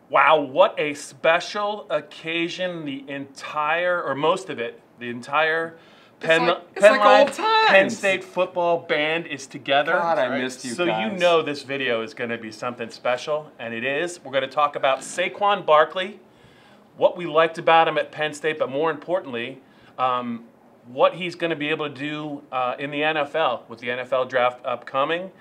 Wow, what a special occasion. The entire, or most of it, the entire Penn State football band is together. God, I missed you guys. So you know this video is going to be something special, and it is. We're going to talk about Saquon Barkley, what we liked about him at Penn State, but more importantly, what he's going to be able to do in the NFL with the NFL draft upcoming.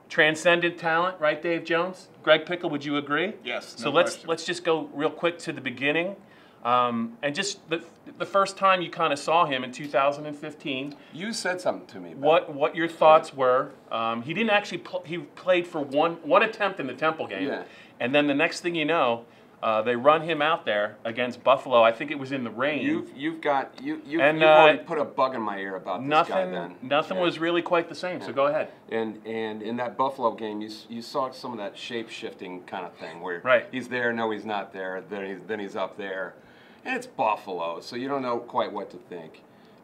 Transcendent talent, right, Dave Jones? Greg Pickel, would you agree? Yes. So let's just go real quick to the beginning, and just the first time you kind of saw him in 2015. You said something to me. What your thoughts were? He didn't actually he played for one attempt in the Temple game, and then the next thing you know, they run him out there against Buffalo. I think it was in the rain. You've already put a bug in my ear about this guy then. Nothing was really quite the same, so go ahead. And in that Buffalo game, you saw some of that shape-shifting kind of thing where he's there, no he's not there, then he's up there. And it's Buffalo, so you don't know quite what to think.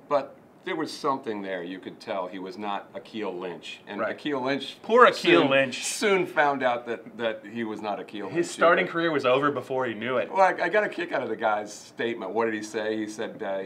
But there was something there you could tell he was not Akeel Lynch. And Akeel Lynch... Poor Akeel Lynch. Soon found out that he was not Akeel Lynch. His starting career was over before he knew it. Well, I got a kick out of the guy's statement. What did he say? He said, I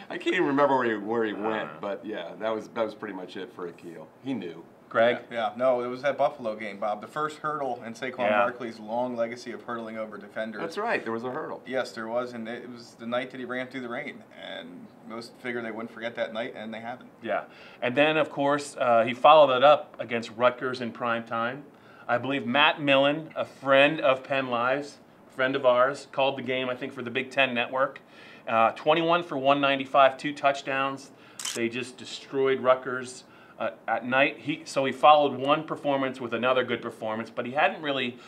can't even remember where he went, but yeah, that was pretty much it for Akeel. He knew. Greg? No, it was that Buffalo game, Bob. The first hurdle in Saquon Barkley's long legacy of hurdling over defenders. That's right, there was a hurdle. Yes, there was, and it was the night that he ran through the rain. And most figured they wouldn't forget that night, and they haven't. Yeah, and then, of course, he followed it up against Rutgers in prime time. I believe Matt Millen, a friend of Penn Live's, friend of ours, called the game, I think, for the Big Ten Network. 21 for 195, 2 touchdowns. They just destroyed Rutgers. At night, he followed one performance with another good performance, but he hadn't really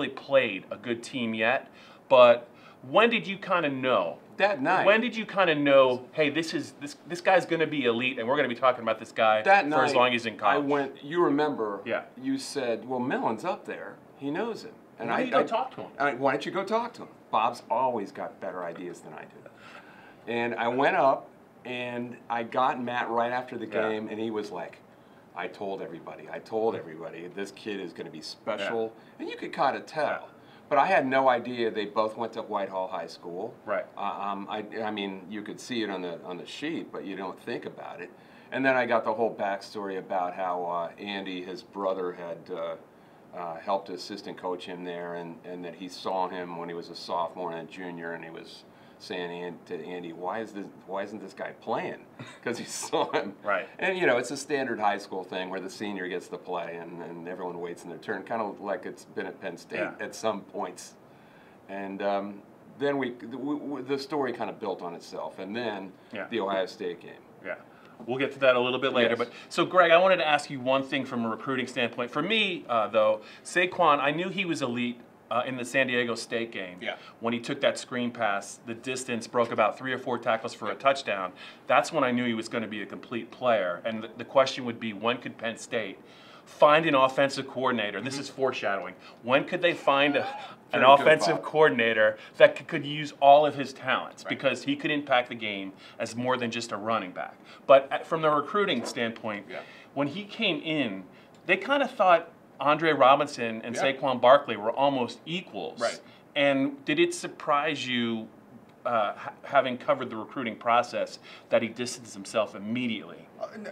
played a good team yet. But when did you kind of know? That night. When did you kind of know? Hey, this guy's going to be elite, and we're going to be talking about this guy for as long as he's in college. You remember? Yeah. You said, "Well, Millen's up there. He knows him." And why don't you go talk to him? Why don't you go talk to him? Bob's always got better ideas than I do. And I went up. And I got Matt right after the game, and he was like, I told everybody, this kid is going to be special. And you could kind of tell. But I had no idea they both went to Whitehall High School. Right. I mean, you could see it on the sheet, but you don't think about it. And then I got the whole backstory about how Andy, his brother, had helped assistant coach him there, and that he saw him when he was a sophomore and a junior, and he was saying to Andy, why isn't this guy playing? Because he saw him. Right. And it's a standard high school thing where the senior gets to play and everyone waits in their turn, kind of like it's been at Penn State at some points. And then the story kind of built on itself, and then the Ohio State game. Yeah. We'll get to that a little bit later. But so, Greg, I wanted to ask you one thing from a recruiting standpoint. For me, though, Saquon, I knew he was elite in the San Diego State game. Yeah. When he took that screen pass, the distance broke about 3 or 4 tackles for a touchdown. That's when I knew he was going to be a complete player. And the question would be, when could Penn State find an offensive coordinator? This is foreshadowing. When could they find an offensive coordinator that could use all of his talents? Because he could impact the game as more than just a running back. But from the recruiting standpoint, when he came in, they kind of thought Andre Robinson and Saquon Barkley were almost equals. Right. And did it surprise you, having covered the recruiting process, that he distanced himself immediately?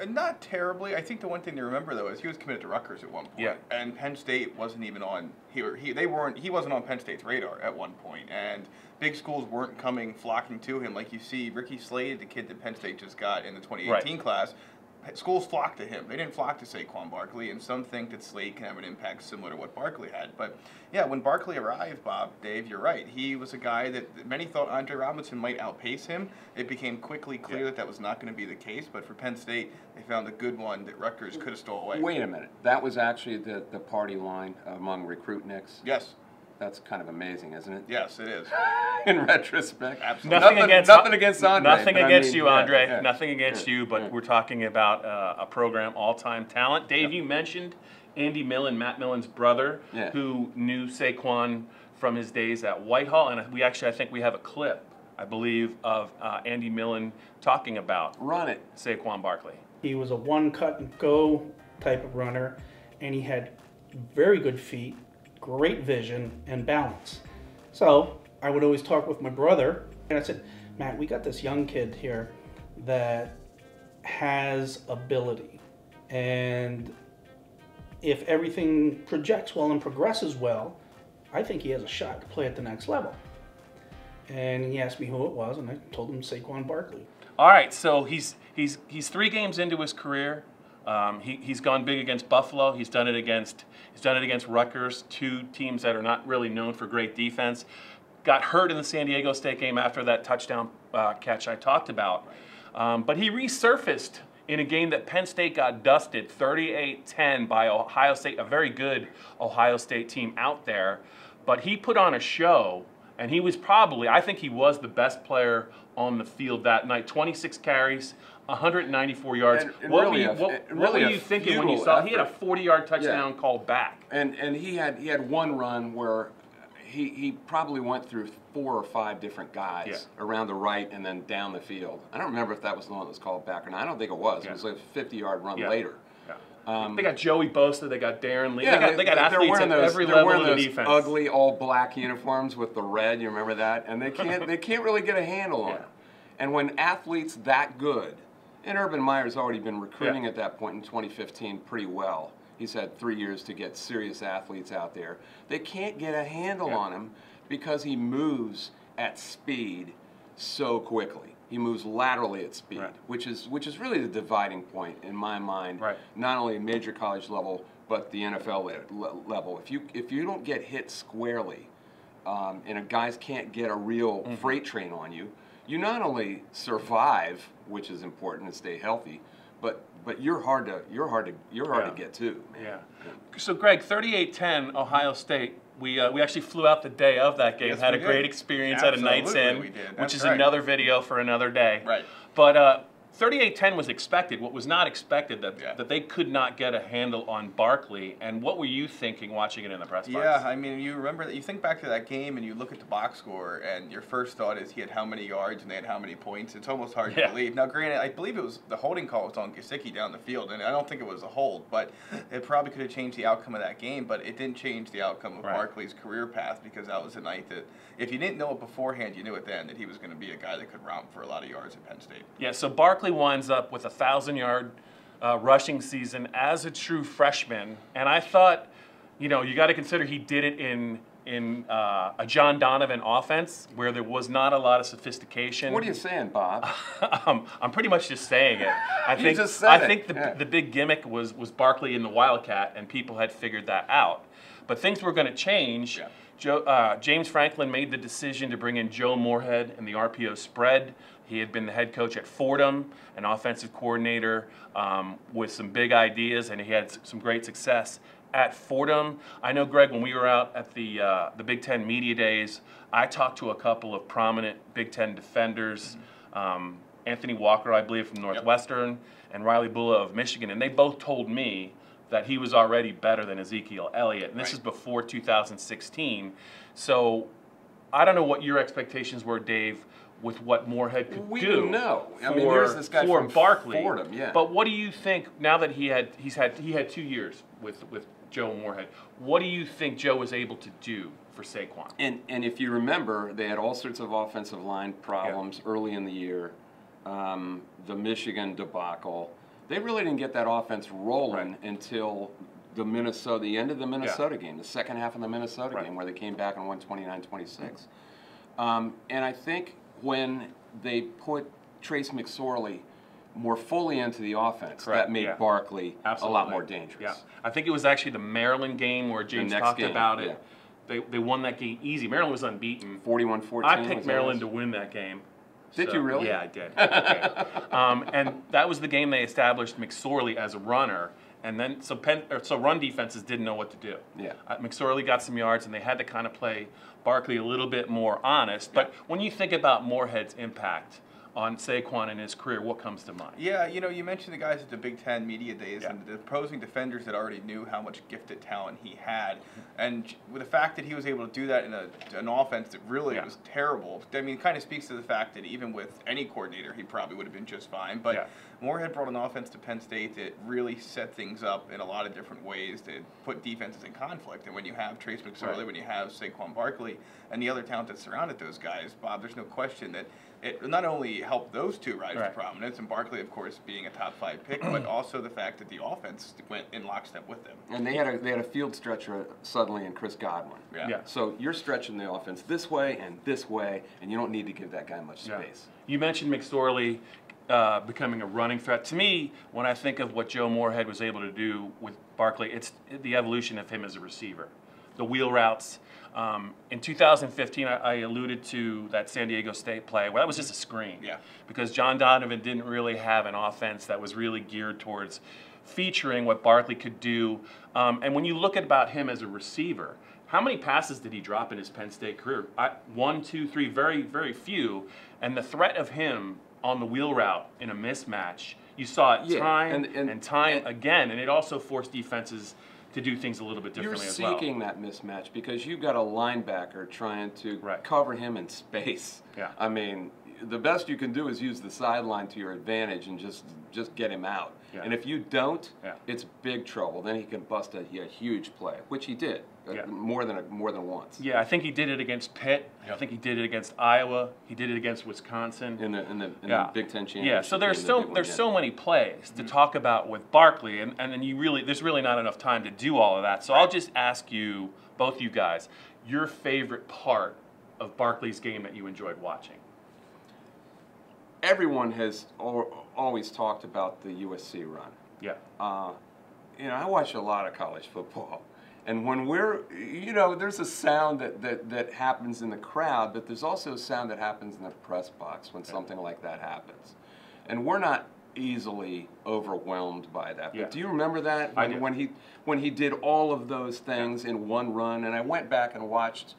Not terribly. I think the one thing to remember, though, is he was committed to Rutgers at one point. Yeah. And Penn State wasn't even on he wasn't on Penn State's radar at one point. And big schools weren't flocking to him like you see Ricky Slade, the kid that Penn State just got in the 2018 class. Schools flocked to him. They didn't flock to Saquon Barkley, and some think that Slade can have an impact similar to what Barkley had. But yeah, when Barkley arrived, Dave, you're right. He was a guy that many thought Andre Robinson might outpace him. It became quickly clear that was not going to be the case. But for Penn State, they found a good one that Rutgers could have stole away. Wait a minute. That was actually the party line among recruitniks? Yes. That's kind of amazing, isn't it? Yes, it is. In retrospect. Absolutely. Nothing against Andre. Nothing against you, Andre. Nothing against you, but we're talking about a program, all-time talent. Dave, you mentioned Andy Millen, Matt Millen's brother, who knew Saquon from his days at Whitehall, and I think we have a clip, I believe, of Andy Millen talking about Saquon Barkley. He was a one-cut-and-go type of runner, and he had very good feet, great vision and balance. So I would always talk with my brother, and I said, Matt, we got this young kid here that has ability, and if everything projects well and progresses well, I think he has a shot to play at the next level. And he asked me who it was, and I told him Saquon Barkley. All right, so he's 3 games into his career. He's gone big against Buffalo. He's done it against Rutgers, 2 teams that are not really known for great defense. Got hurt in the San Diego State game after that touchdown catch I talked about. But he resurfaced in a game that Penn State got dusted 38-10 by Ohio State, a very good Ohio State team out there. But he put on a show, and he was probably, I think he was the best player on the field that night. 26 carries, 194 yards. What were you thinking when you saw he had a 40-yard touchdown called back? And he had one run where he probably went through 4 or 5 different guys around the right and then down the field. I don't remember if that was the one that was called back or not. I don't think it was. It was a 50-yard run later. They got Joey Bosa, they got Darren Lee, they got athletes at every level of the defense. Ugly all black uniforms with the red, you remember that? And they can't really get a handle on it. And when athletes that good, and Urban Meyer's already been recruiting at that point in 2015 pretty well. He's had 3 years to get serious athletes out there. They can't get a handle on him because he moves at speed so quickly. He moves laterally at speed, which is really the dividing point in my mind. Not only major college level, but the NFL level. If you don't get hit squarely, and guys can't get a real freight train on you, you not only survive, which is important to stay healthy, but you're hard to get to. Man. So Greg, 38-10 Ohio State. We actually flew out the day of that game. Had a great experience at a Night's Inn, which is another video for another day. But 38-10 was expected. What was not expected that they could not get a handle on Barkley. And what were you thinking watching it in the press box? Yeah, I mean, you remember that. You think back to that game and you look at the box score, and your first thought is he had how many yards and they had how many points. It's almost hard to believe. Now, granted, I believe it was the holding call was on Gesicki down the field, and I don't think it was a hold, but it probably could have changed the outcome of that game. But it didn't change the outcome of Barkley's career path, because that was a night that, if you didn't know it beforehand, you knew it then, that he was going to be a guy that could romp for a lot of yards at Penn State. Yeah, so Barkley winds up with a 1,000-yard rushing season as a true freshman, and I thought, you got to consider he did it in a John Donovan offense where there was not a lot of sophistication. What are you saying, Bob? I'm pretty much just saying it. I think the big gimmick was Barkley in the Wildcat, and people had figured that out. But things were going to change. James Franklin made the decision to bring in Joe Moorhead in the RPO spread. He had been the head coach at Fordham, an offensive coordinator with some big ideas, and he had some great success at Fordham. I know, Greg, when we were out at the Big Ten Media Days, I talked to a couple of prominent Big Ten defenders, Anthony Walker, I believe, from Northwestern, and Riley Bulla of Michigan, and they both told me that he was already better than Ezekiel Elliott, and this is before 2016. So I don't know what your expectations were, Dave, with what Moorhead could do. We didn't know. I mean, here's this guy from Barkley. Fordham, But what do you think now that he had 2 years with Joe Moorhead? What do you think Joe was able to do for Saquon? And if you remember, they had all sorts of offensive line problems early in the year. The Michigan debacle. They really didn't get that offense rolling until the end of the Minnesota game, the second half of the Minnesota game, where they came back and won 29-26. And I think when they put Trace McSorley more fully into the offense, that made Barkley a lot more dangerous. I think it was actually the Maryland game where James talked about it. They won that game easy. Maryland was unbeaten. 41-14. I picked Maryland to win that game. Did you really? Yeah, I did. And that was the game they established McSorley as a runner. And then, so run defenses didn't know what to do. McSorley got some yards, and they had to kind of play Barkley a little bit more honest. But when you think about Moorhead's impact on Saquon in his career, what comes to mind? Yeah, you know, you mentioned the guys at the Big Ten media days Yeah. and the opposing defenders that already knew how much gifted talent he had. And with the fact that he was able to do that in an offense that really was terrible, I mean, it kind of speaks to the fact that even with any coordinator, he probably would have been just fine. But Moorhead brought an offense to Penn State that really set things up in a lot of different ways to put defenses in conflict. And when you have Trace McSorley, when you have Saquon Barkley, and the other talent that surrounded those guys, Bob, there's no question that it not only helped those two rise to prominence, and Barkley, of course, being a top 5 pick, but also the fact that the offense went in lockstep with them. And they had a field stretcher suddenly in Chris Godwin. So you're stretching the offense this way, and you don't need to give that guy much space. You mentioned McSorley becoming a running threat. To me, when I think of what Joe Moorhead was able to do with Barkley, it's the evolution of him as a receiver. The wheel routes. In 2015, I alluded to that San Diego State play. Well, that was just a screen. Because John Donovan didn't really have an offense that was really geared towards featuring what Barkley could do. And when you look at about him as a receiver, how many passes did he drop in his Penn State career? 1, 2, 3, very, very few. And the threat of him on the wheel route in a mismatch, you saw it time and time again. And it also forced defenses to do things a little bit differently as well. You're seeking that mismatch because you've got a linebacker trying to cover him in space. I mean, the best you can do is use the sideline to your advantage and just get him out. And if you don't, it's big trouble. Then he can bust a huge play, which he did more than once. Yeah, I think he did it against Pitt. I think he did it against Iowa. He did it against Wisconsin in the Big Ten championship. Yeah, so there's so many plays to talk about with Barkley, and then there's really not enough time to do all of that. So I'll just ask you, both you guys, your favorite part of Barkley's game that you enjoyed watching. Everyone has always talked about the USC run. You know, I watch a lot of college football, and when there's a sound that happens in the crowd, but there's also a sound that happens in the press box when something like that happens, and we're not easily overwhelmed by that. But do you remember that when he did all of those things in one run? And I went back and watched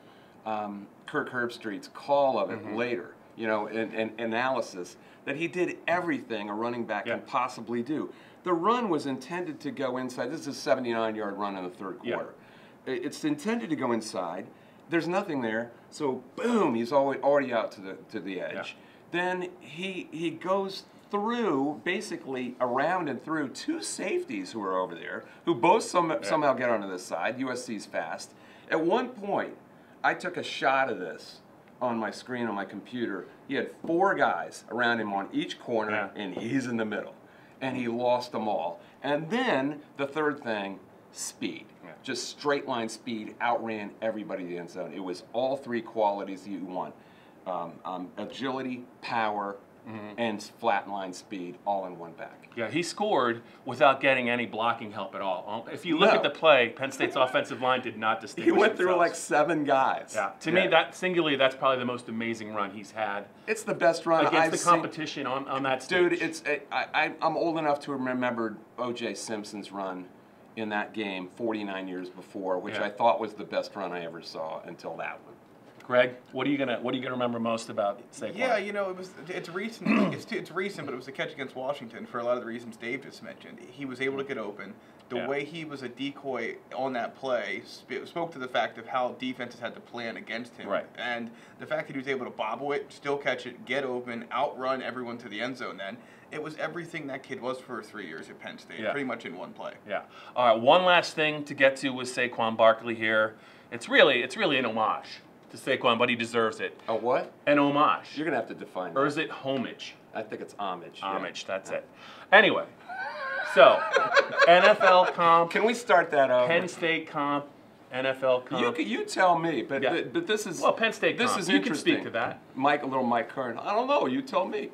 Kirk Herbstreit's call of it later. You know, and analysis that he did everything a running back can possibly do. The run was intended to go inside. This is a 79-yard run in the third quarter. It's intended to go inside. There's nothing there, so boom, he's already out to the edge. Then he goes through, basically around and through 2 safeties who are over there, who both somehow get onto this side. USC's fast. At one point, I took a shot of this on my screen on my computer. He had 4 guys around him on each corner, and he's in the middle. And he lost them all. And then the third thing, speed. Just straight line speed, outran everybody in the end zone. It was all 3 qualities that you want. Agility, power, and flat line speed all in one back. Yeah, he scored without getting any blocking help at all. If you look at the play, Penn State's offensive line did not distinguish He went themselves. through like 7 guys. To me, that's probably the most amazing run he's had. It's the best run against I've the competition on that stage. Dude, I'm old enough to remember O.J. Simpson's run in that game 49 years before, which I thought was the best run I ever saw until that one. Greg, what are you gonna remember most about Saquon? Yeah, you know, it's recent. it's recent, but it was the catch against Washington for a lot of the reasons Dave just mentioned. He was able to get open. The way he was a decoy on that play spoke to the fact of how defenses had to plan against him. And the fact that he was able to bobble it, still catch it, get open, outrun everyone to the end zone then, it was everything that kid was for 3 years at Penn State, pretty much in one play. All right, one last thing to get to with Saquon Barkley here. It's really an homage to Saquon, but he deserves it. A what? An homage. You're going to have to define that. Or is it homage? I think it's homage. Homage, that's it. Anyway, so NFL comp. Can we start that over? Penn State comp, NFL comp. You tell me, but this is... Well, Penn State comp. This is you interesting. Can speak to that. Mike Kern. I don't know. You tell me.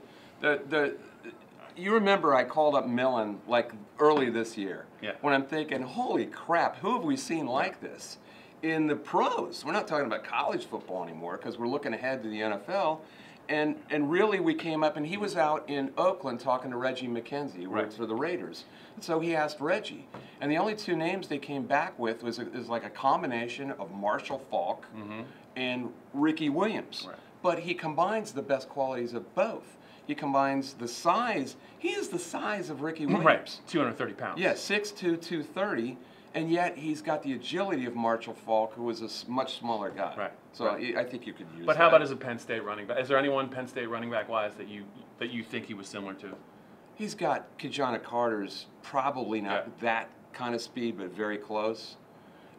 You remember I called up Millen like early this year when I'm thinking, holy crap, who have we seen like this? In the pros, we're not talking about college football anymore because we're looking ahead to the NFL, and really we came up and he was out in Oakland talking to Reggie McKenzie, who works for the Raiders. And so he asked Reggie, and the only 2 names they came back with was like a combination of Marshall Faulk and Ricky Williams. But he combines the best qualities of both. he combines the size. He is the size of Ricky Williams. Right, 230 pounds. Yeah, 6'2", 230, and yet he's got the agility of Marshall Faulk, who is a much smaller guy. Right. So I think you could use. But how about as a Penn State running back? Is there anyone Penn State running back wise that you think he was similar to? He's got Kajana Carter's probably not that kind of speed, but very close,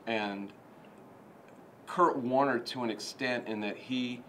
and Kurt Warner to an extent in that he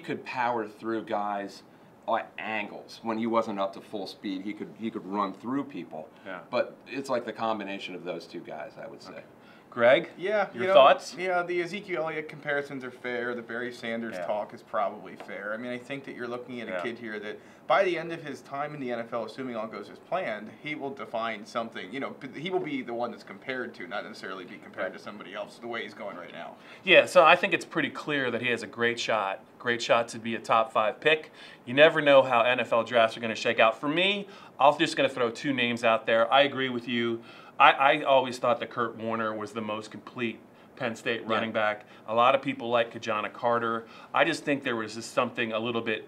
could power through guys at angles when he wasn't up to full speed. He could run through people. Yeah. But it's like the combination of those two guys, I would say. Okay. Greg? Yeah. Your thoughts? Yeah, the Ezekiel Elliott comparisons are fair. The Barry Sanders talk is probably fair. I mean, I think that you're looking at a kid here that by the end of his time in the NFL, assuming all goes as planned, he will define something. You know, he will be the one that's compared to, not necessarily be compared to somebody else the way he's going right now. Yeah, so I think it's pretty clear that he has a great shot to be a top 5 pick. You never know how NFL drafts are going to shake out. For me, I'm just going to throw 2 names out there. I agree with you. I always thought that Kurt Warner was the most complete Penn State running back. A lot of people like Kajana Carter. I just think there was just something a little bit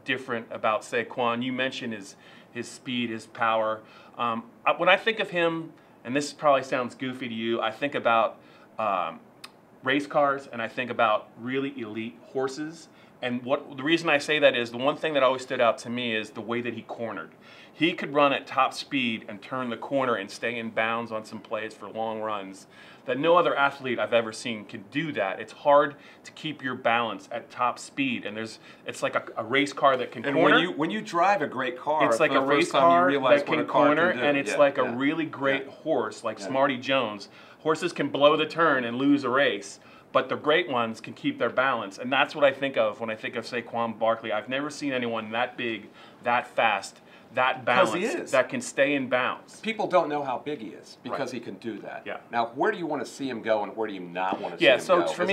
different about Saquon. You mentioned his speed, his power. When I think of him, and this probably sounds goofy to you, I think about race cars and I think about really elite horses. And the reason I say that is the one thing that always stood out to me is the way that he cornered. He could run at top speed and turn the corner and stay in bounds on some plays for long runs that no other athlete I've ever seen can do that. It's hard to keep your balance at top speed, and it's like a race car that can corner. And when you drive a great car, it's like for a the race first time you car realize that what can a car corner, can do. and it's like a really great horse, like Smarty Jones. Horses can blow the turn and lose a race, but the great ones can keep their balance, and that's what I think of when I think of Saquon Barkley. I've never seen anyone that big, that fast, that balanced, that can stay in bounds. People don't know how big he is because he can do that. Yeah. Now, where do you want to see him go, and where do you not want to see him so go? for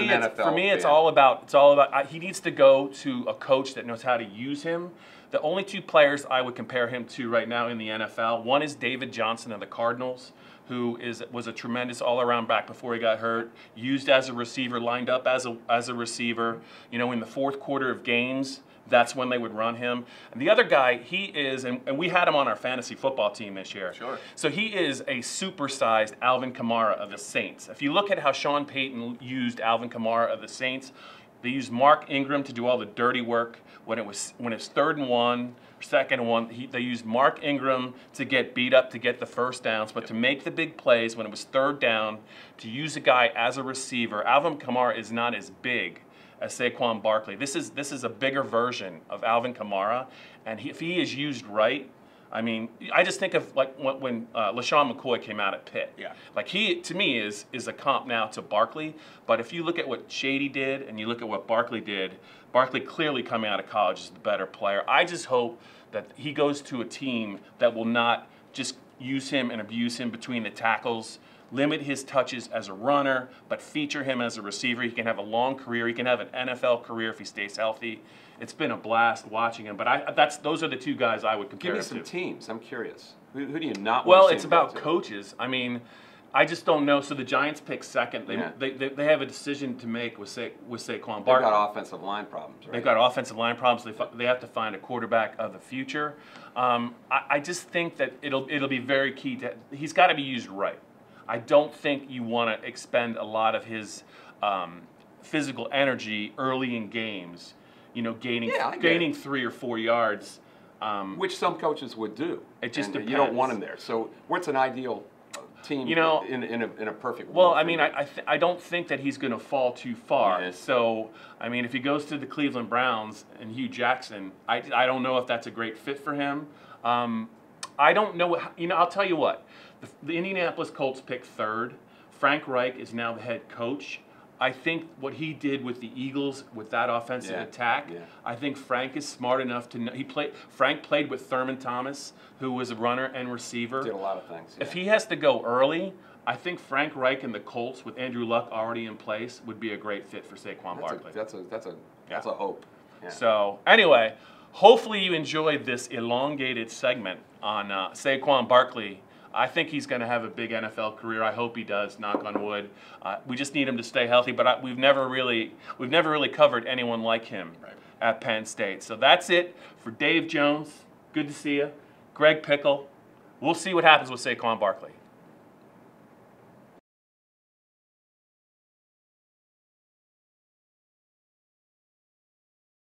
me, it's all about. He needs to go to a coach that knows how to use him. The only 2 players I would compare him to right now in the NFL, one is David Johnson of the Cardinals, who was a tremendous all-around back before he got hurt, used as a receiver, lined up as a receiver. You know, in the 4th quarter of games, that's when they would run him. And the other guy, he is, and we had him on our fantasy football team this year. Sure. So he is a supersized Alvin Kamara of the Saints. If you look at how Sean Payton used Alvin Kamara of the Saints, they used Mark Ingram to do all the dirty work. When it's 3rd and 1, 2nd and 1, they used Mark Ingram to get beat up to get the first downs, but to make the big plays when it was 3rd down, to use a guy as a receiver. Alvin Kamara is not as big as Saquon Barkley. This is a bigger version of Alvin Kamara, and if he is used right, I mean, I just think of like when LaShawn McCoy came out at Pitt. Yeah. Like he, to me, is a comp now to Barkley. But if you look at what Shady did and you look at what Barkley did, Barkley clearly coming out of college is the better player. I just hope that he goes to a team that will not just use him and abuse him between the tackles, limit his touches as a runner, but feature him as a receiver. He can have a long career. He can have an NFL career if he stays healthy. It's been a blast watching him, but those are the 2 guys I would compare him to. Give me some teams. I'm curious. Who do you not want to see? Well, it's about coaches. I mean, I just don't know. So the Giants pick 2nd. They have a decision to make with Saquon Barkley. They've got offensive line problems, right? They've got offensive line problems. They have to find a quarterback of the future. I just think that it'll be very key to. He's got to be used right. I don't think you want to expend a lot of his physical energy early in games. You know, gaining 3 or 4 yards. Which some coaches would do. It just depends. You don't want him there. So what's an ideal team in a perfect world? Well, I mean, I don't think that he's going to fall too far. Yeah. So, I mean, if he goes to the Cleveland Browns and Hugh Jackson, I don't know if that's a great fit for him. I don't know. You know, I'll tell you what. The Indianapolis Colts picked 3rd. Frank Reich is now the head coach. I think what he did with the Eagles with that offensive attack, I think Frank is smart enough to know. Frank played with Thurman Thomas, who was a runner and receiver. Did a lot of things. Yeah. If he has to go early, I think Frank Reich and the Colts with Andrew Luck already in place would be a great fit for Saquon Barkley. That's a hope. Yeah. So anyway, hopefully you enjoyed this elongated segment on Saquon Barkley. I think he's going to have a big NFL career. I hope he does. Knock on wood. We just need him to stay healthy. But we've never really covered anyone like him. Right. at Penn State. So that's it for Dave Jones. Good to see you. Greg Pickel. We'll see what happens with Saquon Barkley.